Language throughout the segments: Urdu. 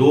2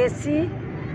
AC,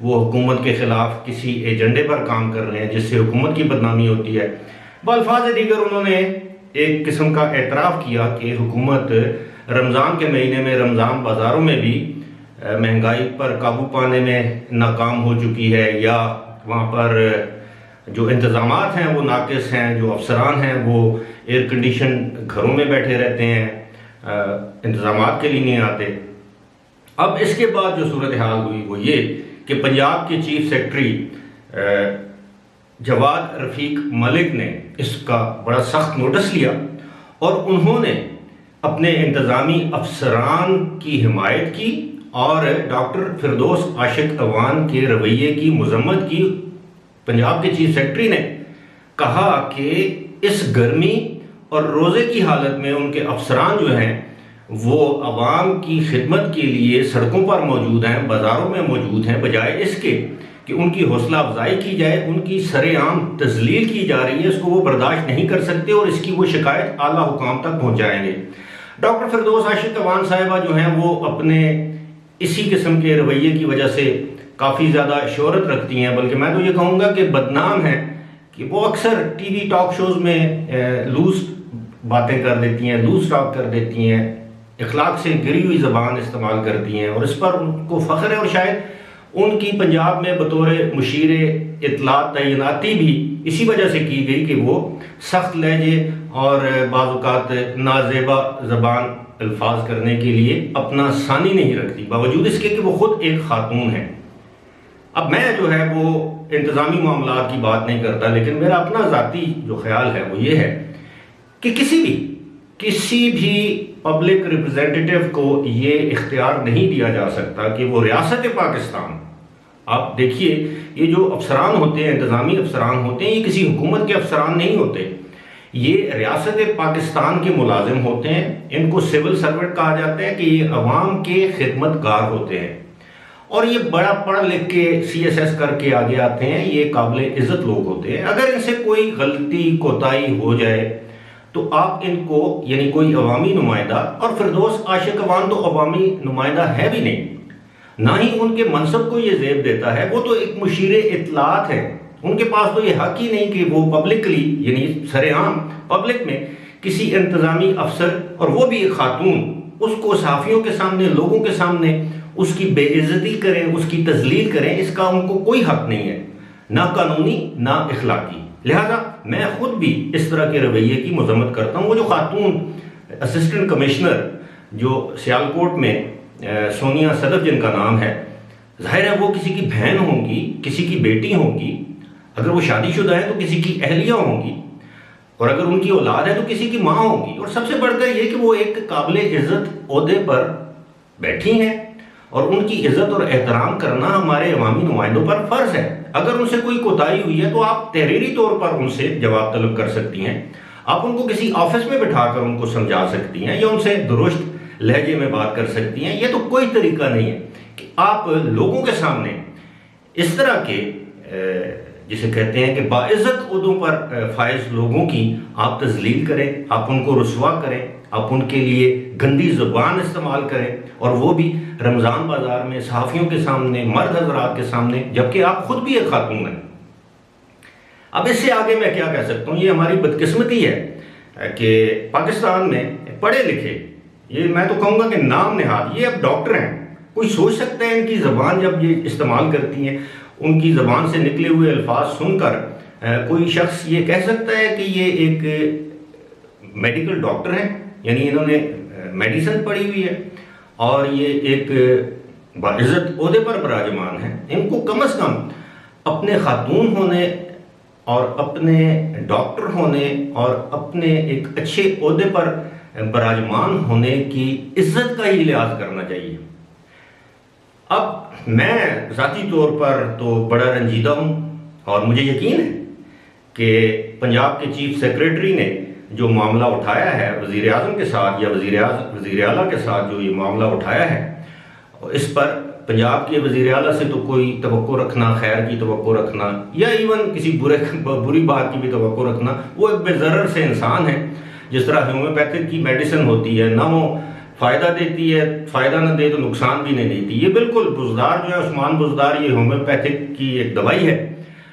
وہ حکومت کے خلاف کسی ایجنڈے پر کام کر رہے ہیں جس سے حکومت کی بدنامی ہوتی ہے۔ بالفاظ دیگر انہوں نے ایک قسم کا اعتراف کیا کہ حکومت رمضان کے مہینے میں رمضان بازاروں میں بھی مہنگائی پر قابو پانے میں ناکام ہو چکی ہے، یا وہاں پر جو انتظامات ہیں وہ ناقص ہیں، جو افسران ہیں وہ ایئر کنڈیشن گھروں میں بیٹھے رہتے ہیں، انتظامات کے لیے نہیں آتے۔ اب اس کے بعد جو صورتحال ہوئی وہ یہ کہ پنجاب کے چیف سیکرٹری جواد رفیق ملک نے اس کا بڑا سخت نوٹس لیا اور انہوں نے اپنے انتظامی افسران کی حمایت کی اور ڈاکٹر فردوس عاشق اعوان کے رویے کی مذمت کی۔ پنجاب کے چیف سیکرٹری نے کہا کہ اس گرمی اور روزے کی حالت میں ان کے افسران جو ہیں وہ عوام کی خدمت کے لیے سڑکوں پر موجود ہیں، بازاروں میں موجود ہیں، بجائے اس کے کہ ان کی حوصلہ افزائی کی جائے، ان کی سر عام تذلیل کی جا رہی ہے، اس کو وہ برداشت نہیں کر سکتے اور اس کی وہ شکایت اعلیٰ حکام تک پہنچائیں گے۔ ڈاکٹر فردوس عاشق اعوان صاحبہ جو ہیں وہ اپنے اسی قسم کے رویے کی وجہ سے کافی زیادہ شہرت رکھتی ہیں، بلکہ میں تو یہ کہوں گا کہ بدنام ہیں کہ وہ اکثر ٹی وی ٹاک شوز میں لوز باتیں کر دیتی ہیں، لوز ٹاک کر دیتی ہیں، اخلاق سے گری ہوئی زبان استعمال کرتی ہیں، اور اس پر ان کو فخر ہے، اور شاید ان کی پنجاب میں بطور مشیر اطلاعات تعیناتی بھی اسی وجہ سے کی گئی کہ وہ سخت لہجے اور بعض اوقات نازیبا زبان الفاظ کرنے کے لیے اپنا ثانی نہیں رکھتی، باوجود اس کے کہ وہ خود ایک خاتون ہیں۔ اب میں جو ہے وہ انتظامی معاملات کی بات نہیں کرتا، لیکن میرا اپنا ذاتی جو خیال ہے وہ یہ ہے کہ کسی بھی پبلک ریپرزینٹیٹیو کو یہ اختیار نہیں دیا جا سکتا کہ وہ ریاست پاکستان، آپ دیکھیے یہ جو افسران ہوتے ہیں، انتظامی افسران ہوتے ہیں، یہ کسی حکومت کے افسران نہیں ہوتے، یہ ریاست پاکستان کے ملازم ہوتے ہیں، ان کو سول سرونٹ کہا جاتا ہے کہ یہ عوام کے خدمت گار ہوتے ہیں، اور یہ بڑا پڑھ لکھ کے سی ایس ایس کر کے آگے آتے ہیں، یہ قابل عزت لوگ ہوتے ہیں۔ اگر ان سے کوئی غلطی کوتاہی ہو جائے تو آپ ان کو، یعنی کوئی عوامی نمائندہ، اور فردوس عاشق اعوان تو عوامی نمائندہ ہے بھی نہیں، نہ ہی ان کے منصب کو یہ زیب دیتا ہے، وہ تو ایک مشیر اطلاعات ہے، ان کے پاس تو یہ حق ہی نہیں کہ وہ پبلکلی، یعنی سر عام پبلک میں کسی انتظامی افسر، اور وہ بھی ایک خاتون، اس کو صحافیوں کے سامنے، لوگوں کے سامنے اس کی بے عزتی کریں، اس کی تذلیل کریں، اس کا ان کو کوئی حق نہیں ہے، نہ قانونی نہ اخلاقی۔ لہذا میں خود بھی اس طرح کے رویے کی مذمت کرتا ہوں۔ وہ جو خاتون اسسٹنٹ کمشنر جو سیالکوٹ میں سونیا صدف جن کا نام ہے، ظاہر ہے وہ کسی کی بہن ہوں گی، کسی کی بیٹی ہوں گی، اگر وہ شادی شدہ ہے تو کسی کی اہلیہ ہوں گی، اور اگر ان کی اولاد ہے تو کسی کی ماں ہوں گی، اور سب سے بڑھ کر یہ کہ وہ ایک قابل عزت عہدے پر بیٹھی ہیں، اور ان کی عزت اور احترام کرنا ہمارے عوامی نمائندوں پر فرض ہے۔ اگر ان سے کوئی کوتاہی ہوئی ہے تو آپ تحریری طور پر ان سے جواب طلب کر سکتی ہیں، آپ ان کو کسی آفس میں بٹھا کر ان کو سمجھا سکتی ہیں، یا ان سے درست لہجے میں بات کر سکتی ہیں۔ یہ تو کوئی طریقہ نہیں ہے کہ آپ لوگوں کے سامنے اس طرح کے جسے کہتے ہیں کہ باعزت عہدوں پر فائز لوگوں کی آپ تذلیل کریں، آپ ان کو رسوا کریں، آپ ان کے لیے گندی زبان استعمال کریں، اور وہ بھی رمضان بازار میں صحافیوں کے سامنے، مرد حضرات کے سامنے، جبکہ آپ خود بھی ایک خاتون ہیں۔ اب اس سے آگے میں کیا کہہ سکتا ہوں؟ یہ ہماری بدقسمتی ہے کہ پاکستان میں پڑھے لکھے، یہ میں تو کہوں گا کہ نام نہاد، یہ اب ڈاکٹر ہیں، کوئی سوچ سکتا ہے ان کی زبان جب یہ استعمال کرتی ہیں، ان کی زبان سے نکلے ہوئے الفاظ سن کر کوئی شخص یہ کہہ سکتا ہے کہ یہ ایک میڈیکل ڈاکٹر ہیں، یعنی انہوں نے میڈیسن پڑھی ہوئی ہے اور یہ ایک باعزت عہدے پر براجمان ہیں، ان کو کم از کم اپنے خاتون ہونے اور اپنے ڈاکٹر ہونے اور اپنے ایک اچھے عہدے پر براجمان ہونے کی عزت کا ہی لحاظ کرنا چاہیے۔ اب میں ذاتی طور پر تو بڑا رنجیدہ ہوں، اور مجھے یقین ہے کہ پنجاب کے چیف سیکریٹری نے جو معاملہ اٹھایا ہے وزیر اعظم کے ساتھ، یا وزیر اعلیٰ کے ساتھ جو یہ معاملہ اٹھایا ہے، اس پر پنجاب کے وزیر اعلیٰ سے تو کوئی توقع رکھنا، خیر کی توقع رکھنا، یا ایون کسی بری بات کی بھی توقع رکھنا، وہ ایک بے ضرر سے انسان ہے۔ جس طرح ہومیوپیتھک کی میڈیسن ہوتی ہے، نہ وہ فائدہ دیتی ہے، فائدہ نہ دے تو نقصان بھی نہیں دیتی. یہ بالکل بزدار جو ہے عثمان بزدار، یہ ہومیوپیتھک کی ایک دوائی ہے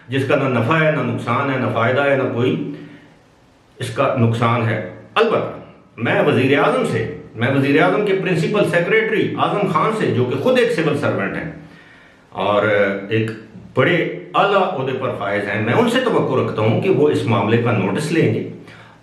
جس کا نہ نفع ہے نہ نقصان ہے، نہ فائدہ ہے نہ کوئی اس کا نقصان ہے. البتہ میں وزیر اعظم کے پرنسپل سیکریٹری اعظم خان سے، جو کہ خود ایک سول سرونٹ ہیں اور ایک بڑے اعلیٰ عہدے پر فائز ہیں، میں ان سے توقع رکھتا ہوں کہ وہ اس معاملے کا نوٹس لیں گے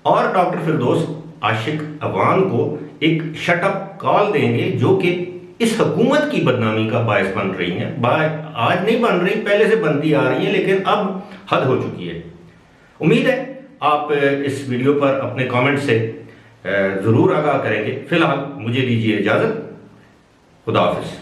اور ڈاکٹر فردوس عاشق اعوان کو ایک شٹ اپ کال دیں گے، جو کہ اس حکومت کی بدنامی کا باعث بن رہی ہیں. آج نہیں بن رہی، پہلے سے بنتی آ رہی ہیں، لیکن اب حد ہو چکی ہے. امید ہے آپ اس ویڈیو پر اپنے کامنٹ سے ضرور آگاہ کریں گے. فی الحال مجھے دیجیے اجازت. خدا حافظ.